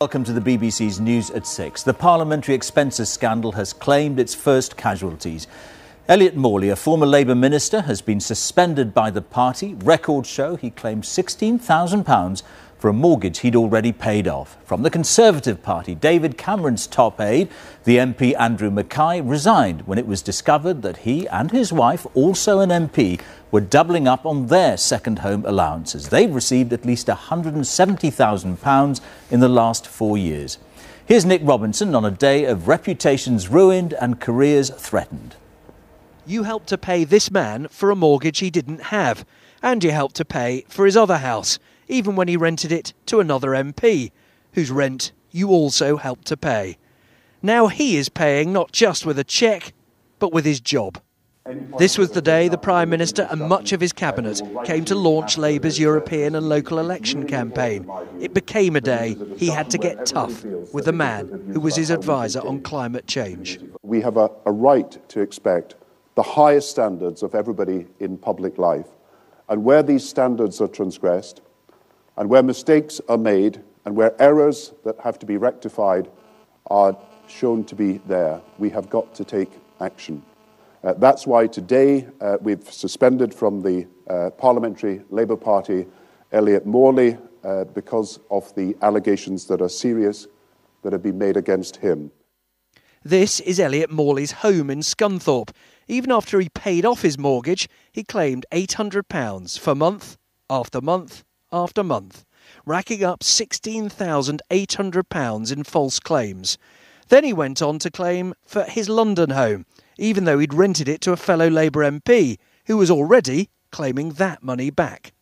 Welcome to the BBC's News at 6. The parliamentary expenses scandal has claimed its first casualties. Eric Morley, a former Labour minister, has been suspended by the party. Records show he claimed £16,000 for a mortgage he'd already paid off. From the Conservative Party, David Cameron's top aide, the MP Andrew Mackay, resigned when it was discovered that he and his wife, also an MP, were doubling up on their second home allowances. They've received at least £170,000 in the last 4 years. Here's Nick Robinson on a day of reputations ruined and careers threatened. You helped to pay this man for a mortgage he didn't have, and you helped to pay for his other house, even when he rented it to another MP, whose rent you also helped to pay. Now he is paying not just with a cheque, but with his job. This was the day the Prime Minister and much of his cabinet came to launch Labour's European and local election campaign. It became a day he had to get tough with the man who was his advisor on climate change. We have a right to expect the highest standards of everybody in public life. And where these standards are transgressed, and where mistakes are made, and where errors that have to be rectified are shown to be there, we have got to take action. That's why today we've suspended from the Parliamentary Labour Party Eric Morley because of the allegations that are serious that have been made against him. This is Eric Morley's home in Scunthorpe. Even after he paid off his mortgage, he claimed £800 for month after month after month, racking up £16,800 in false claims. Then he went on to claim for his London home, even though he'd rented it to a fellow Labour MP, who was already claiming that money back.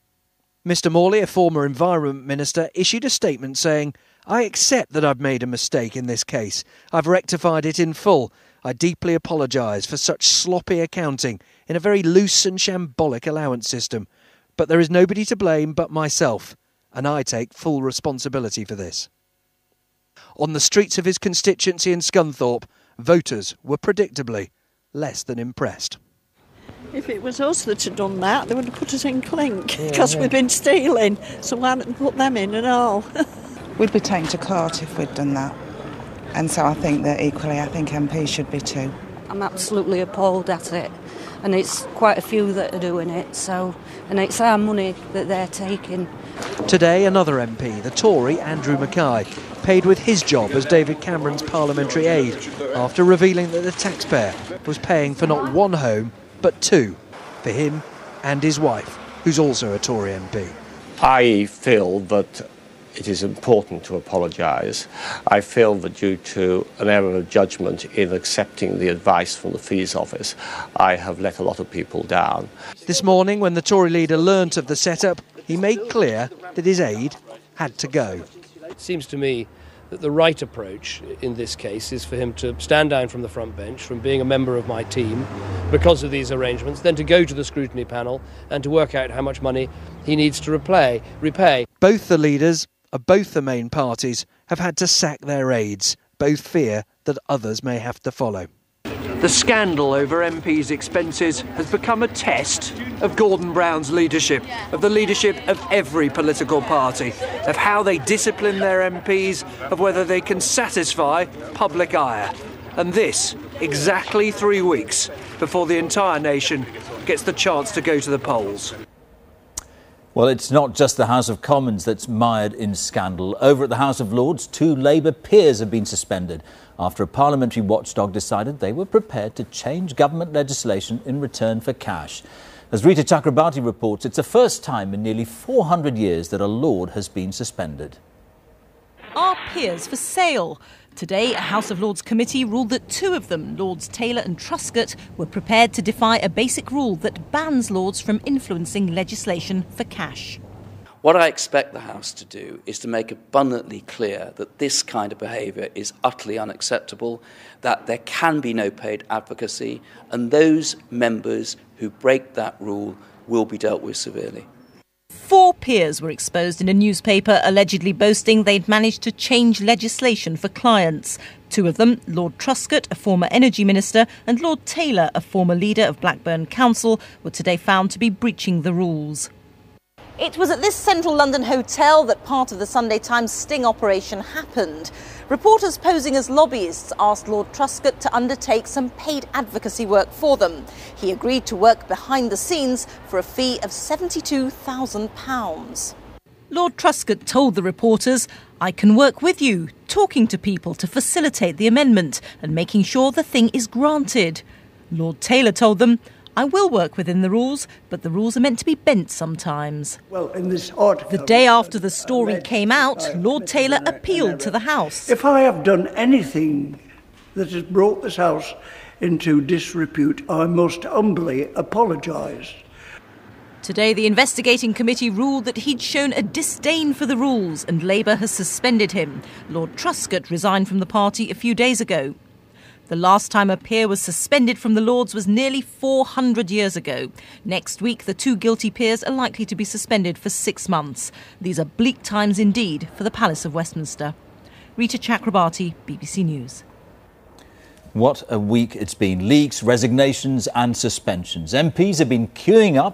Mr Morley, a former Environment Minister, issued a statement saying, "I accept that I've made a mistake in this case. I've rectified it in full. I deeply apologise for such sloppy accounting in a very loose and shambolic allowance system. But there is nobody to blame but myself, and I take full responsibility for this." On the streets of his constituency in Scunthorpe, voters were predictably less than impressed. If it was us that had done that, they would have put us in clink, because we've been stealing, so why not put them in and all? We'd be taken to court if we'd done that. And so I think that equally, I think MPs should be too. I'm absolutely appalled at it, and it's quite a few that are doing it, and it's our money that they're taking. Today, another MP, the Tory Andrew Mackay, paid with his job as David Cameron's parliamentary aide after revealing that the taxpayer was paying for not one home, but two, for him and his wife, who's also a Tory MP. I feel that it is important to apologise. I feel that due to an error of judgment in accepting the advice from the Fees Office, I have let a lot of people down. This morning, when the Tory leader learnt of the setup, he made clear that his aide had to go. It seems to me that the right approach in this case is for him to stand down from the front bench, from being a member of my team because of these arrangements, then to go to the scrutiny panel and to work out how much money he needs to repay. Both the leaders of both the main parties have had to sack their aides. Both fear that others may have to follow. The scandal over MPs' expenses has become a test of Gordon Brown's leadership, of the leadership of every political party, of how they discipline their MPs, of whether they can satisfy public ire. And this, exactly 3 weeks before the entire nation gets the chance to go to the polls. Well, it's not just the House of Commons that's mired in scandal. Over at the House of Lords, 2 Labour peers have been suspended after a parliamentary watchdog decided they were prepared to change government legislation in return for cash. As Rita Chakrabarti reports, it's the first time in nearly 400 years that a Lord has been suspended. Are peers for sale? Today, a House of Lords committee ruled that 2 of them, Lords Taylor and Truscott, were prepared to defy a basic rule that bans Lords from influencing legislation for cash. What I expect the House to do is to make abundantly clear that this kind of behaviour is utterly unacceptable, that there can be no paid advocacy, and those members who break that rule will be dealt with severely. 4 peers were exposed in a newspaper allegedly boasting they'd managed to change legislation for clients. 2 of them, Lord Truscott, a former energy minister, and Lord Taylor, a former leader of Blackburn Council, were today found to be breaching the rules. It was at this central London hotel that part of the Sunday Times sting operation happened. Reporters posing as lobbyists asked Lord Truscott to undertake some paid advocacy work for them. He agreed to work behind the scenes for a fee of £72,000. Lord Truscott told the reporters, "I can work with you, talking to people to facilitate the amendment and making sure the thing is granted." Lord Taylor told them, "I will work within the rules, but the rules are meant to be bent sometimes." Well, in this article, the day after the story came out, Lord Taylor appealed to the House. If I have done anything that has brought this House into disrepute, I most humbly apologise. Today, the investigating committee ruled that he'd shown a disdain for the rules and Labour has suspended him. Lord Truscott resigned from the party a few days ago. The last time a peer was suspended from the Lords was nearly 400 years ago. Next week, the two guilty peers are likely to be suspended for 6 months. These are bleak times indeed for the Palace of Westminster. Rita Chakrabarti, BBC News. What a week it's been. Leaks, resignations and suspensions. MPs have been queuing up